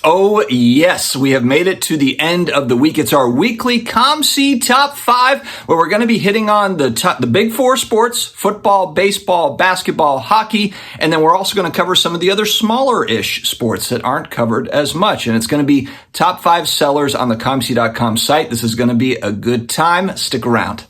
Oh, yes, we have made it to the end of the week. It's our weekly COMC Top 5, where we're going to be hitting on the big four sports: football, baseball, basketball, hockey, and then we're also going to cover some of the other smaller-ish sports that aren't covered as much. And it's going to be top 5 sellers on the COMC.com site. This is going to be a good time. Stick around.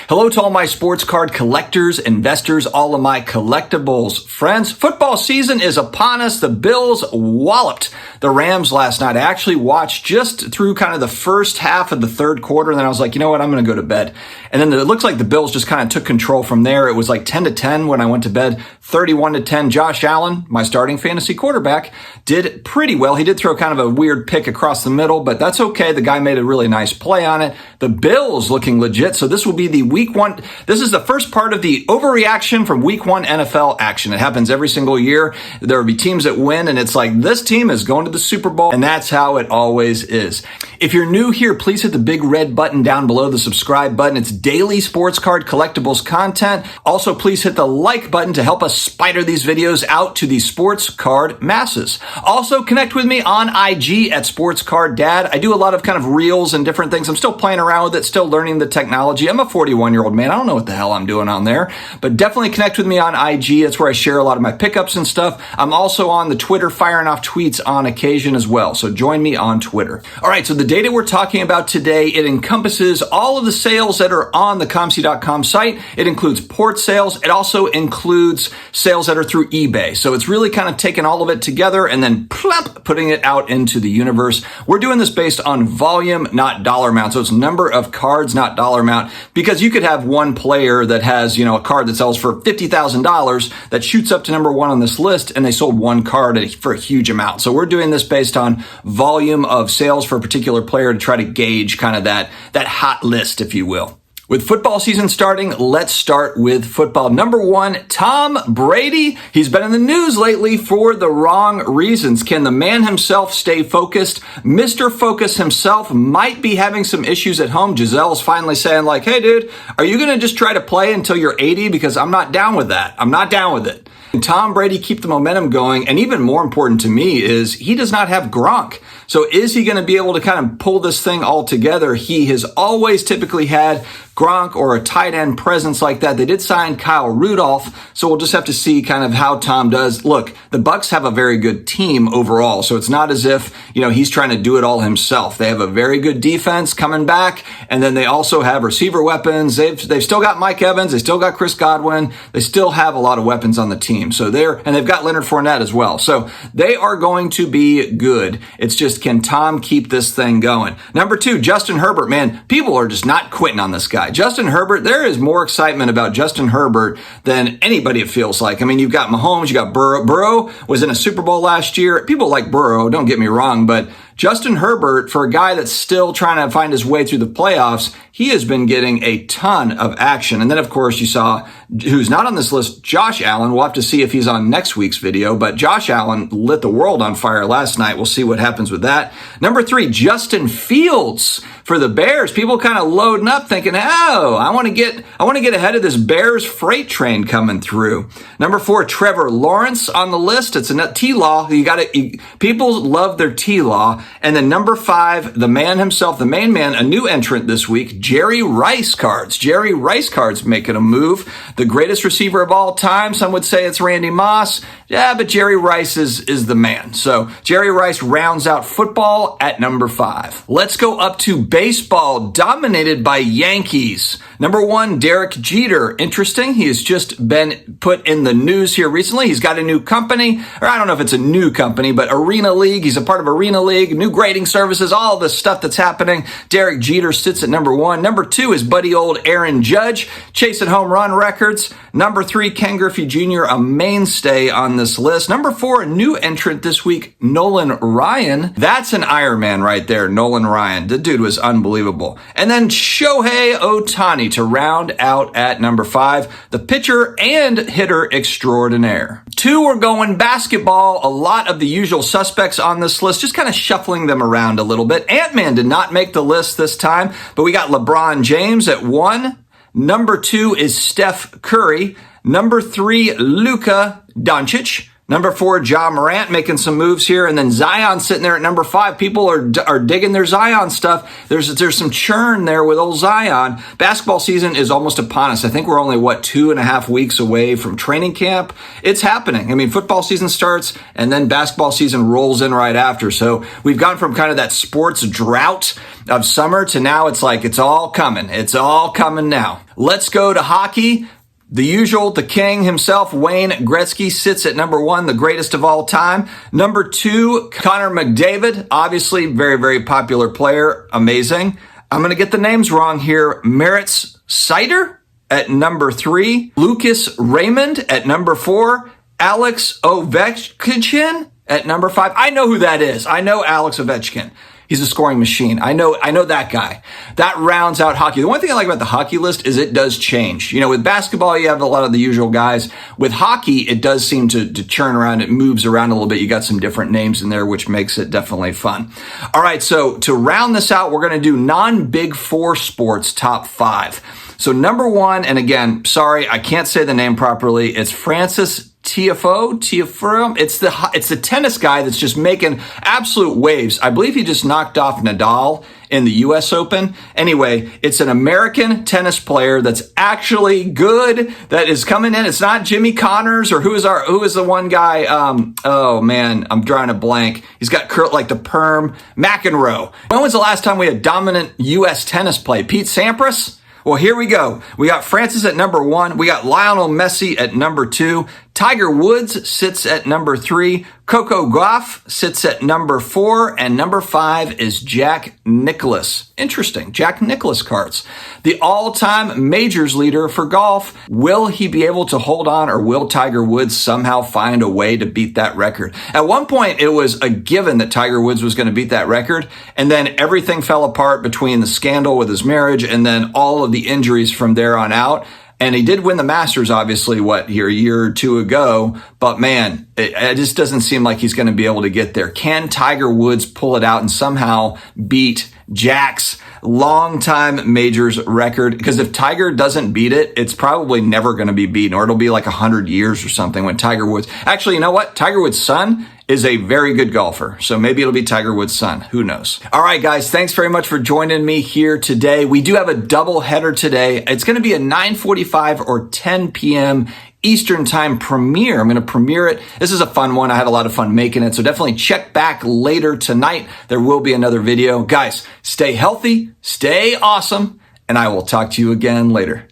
Hello to all my sports card collectors, investors, all of my collectibles friends. Football season is upon us. The Bills walloped the Rams last night. I actually watched just through kind of the first half of the third quarter, and then I was like, you know what, I'm going to go to bed. And then it looks like the Bills just kind of took control from there. It was like 10-10 when I went to bed, 31-10. Josh Allen, my starting fantasy quarterback, did pretty well. He did throw kind of a weird pick across the middle, but that's okay. The guy made a really nice play on it. The Bills looking legit. So this will be the week one. This is the first part of the overreaction from week one NFL action. It happens every single year. There will be teams that win, and it's like, this team is going to the Super Bowl, and that's how it always is. If you're new here, please hit the big red button down below, the subscribe button. It's daily sports card collectibles content. Also, please hit the like button to help us spider these videos out to the sports card masses. Also, connect with me on IG at SportsCardDad. I do a lot of kind of reels and different things. I'm still playing around with it, still learning the technology. I'm a 41-year-old man. I don't know what the hell I'm doing on there, but definitely connect with me on IG. That's where I share a lot of my pickups and stuff. I'm also on the Twitter, firing off tweets on occasion as well. So join me on Twitter. All right. So the data we're talking about today, it encompasses all of the sales that are on the COMC.com site. It includes port sales. It also includes sales that are through eBay. So it's really kind of taking all of it together and then plop, putting it out into the universe. We're doing this based on volume, not dollar amount. So it's number of cards, not dollar amount, because you could have one player that has, a card that sells for $50,000 that shoots up to number one on this list, and they sold one card for a huge amount. So we're doing this based on volume of sales for a particular player to try to gauge kind of that hot list, if you will. With football season starting, let's start with football. Number 1, Tom Brady. He's been in the news lately for the wrong reasons. Can the man himself stay focused? Mr. Focus himself might be having some issues at home. Gisele's finally saying like, hey dude, are you going to just try to play until you're 80? Because I'm not down with that. I'm not down with it. And Tom Brady keep the momentum going. And even more important to me is he does not have Gronk. So is he going to be able to kind of pull this thing all together? He has always typically had Gronk or a tight end presence like that. They did sign Kyle Rudolph, so we'll just have to see kind of how Tom does. Look, the Bucs have a very good team overall, so it's not as if, he's trying to do it all himself. They have a very good defense coming back, and then they also have receiver weapons. They've still got Mike Evans, they still got Chris Godwin, they still have a lot of weapons on the team. So they've got Leonard Fournette as well. So they are going to be good. It's just, can Tom keep this thing going? Number 2, Justin Herbert. Man, people are just not quitting on this guy. Justin Herbert, there is more excitement about Justin Herbert than anybody, it feels like. I mean, you've got Mahomes, you got Burrow. Burrow was in a Super Bowl last year. People like Burrow, don't get me wrong, but Justin Herbert, for a guy that's still trying to find his way through the playoffs, he has been getting a ton of action. And then, of course, you saw, who's not on this list, Josh Allen. We'll have to see if he's on next week's video, but Josh Allen lit the world on fire last night. We'll see what happens with that. Number 3, Justin Fields for the Bears. People kind of loading up thinking, oh, I want to get ahead of this Bears freight train coming through. Number 4, Trevor Lawrence on the list. It's a T-Law. People love their T-Law. And then number 5, the man himself, the main man, a new entrant this week, Jerry Rice cards. Jerry Rice cards making a move. The greatest receiver of all time. Some would say it's Randy Moss. Yeah, but Jerry Rice is the man. So Jerry Rice rounds out football at number 5. Let's go up to baseball, dominated by Yankees. Number 1, Derek Jeter. Interesting. He has just been put in the news here recently. He's got a new company, or I don't know if it's a new company, but Arena League. He's a part of Arena League, new grading services, all the stuff that's happening. Derek Jeter sits at number 1. Number 2 is buddy old Aaron Judge, chasing home run records. Number 3, Ken Griffey Jr., a mainstay on this list. Number 4, a new entrant this week, Nolan Ryan. That's an Iron Man right there, Nolan Ryan. The dude was unbelievable. And then Shohei Ohtani. Ohtani to round out at number 5, the pitcher and hitter extraordinaire. 2, we're going basketball. A lot of the usual suspects on this list, just kind of shuffling them around a little bit. Ant-Man did not make the list this time, but we got LeBron James at 1. Number 2 is Steph Curry. Number 3, Luka Doncic. Number 4, Ja Morant making some moves here. And then Zion sitting there at number 5. People are digging their Zion stuff. There's some churn there with old Zion. Basketball season is almost upon us. I think we're only, 2.5 weeks away from training camp. It's happening. I mean, football season starts and then basketball season rolls in right after. So we've gone from kind of that sports drought of summer to now it's like it's all coming. It's all coming now. Let's go to hockey. The usual, the king himself, Wayne Gretzky, sits at number 1, the greatest of all time. Number 2, Connor McDavid, obviously very, very popular player, amazing. I'm going to get the names wrong here. Moritz Seider at number 3, Lucas Raymond at number 4, Alex Ovechkin at number 5. I know who that is. I know Alex Ovechkin. He's a scoring machine. I know that guy. That rounds out hockey. The one thing I like about the hockey list is it does change. You know, with basketball, you have a lot of the usual guys. With hockey, it does seem to churn around. It moves around a little bit. You got some different names in there, which makes it definitely fun. All right, so to round this out, we're going to do non-Big Four sports top 5. So number 1, and again, sorry, I can't say the name properly. It's Francis Tiafoe. It's the tennis guy that's just making absolute waves. I believe he just knocked off Nadal in the U.S. Open. Anyway, it's an American tennis player that's actually good, that is coming in. It's not Jimmy Connors or who is the one guy? Oh man, I'm drawing a blank. He's got curl like the perm. McEnroe. When was the last time we had dominant U.S. tennis play? Pete Sampras? Well, here we go. We got Francis at number 1. We got Lionel Messi at number 2. Tiger Woods sits at number 3. Coco Gauff sits at number 4. And number 5 is Jack Nicklaus. Interesting. Jack Nicklaus cards. The all-time majors leader for golf. Will he be able to hold on, or will Tiger Woods somehow find a way to beat that record? At one point, it was a given that Tiger Woods was going to beat that record. And then everything fell apart between the scandal with his marriage and then all of the injuries from there on out. And he did win the Masters, obviously, a year or 2 ago. But man, it just doesn't seem like he's going to be able to get there. Can Tiger Woods pull it out and somehow beat Jack's longtime majors record? Because if Tiger doesn't beat it, it's probably never going to be beaten, or it'll be like 100 years or something when Tiger Woods. Actually, you know what? Tiger Woods' son is a very good golfer. So maybe it'll be Tiger Woods' son. Who knows? All right, guys, thanks very much for joining me here today. We do have a double header today. It's going to be a 9:45 or 10 p.m. Eastern time premiere. I'm going to premiere it. This is a fun one. I had a lot of fun making it. So definitely check back later tonight. There will be another video. Guys, stay healthy, stay awesome, and I will talk to you again later.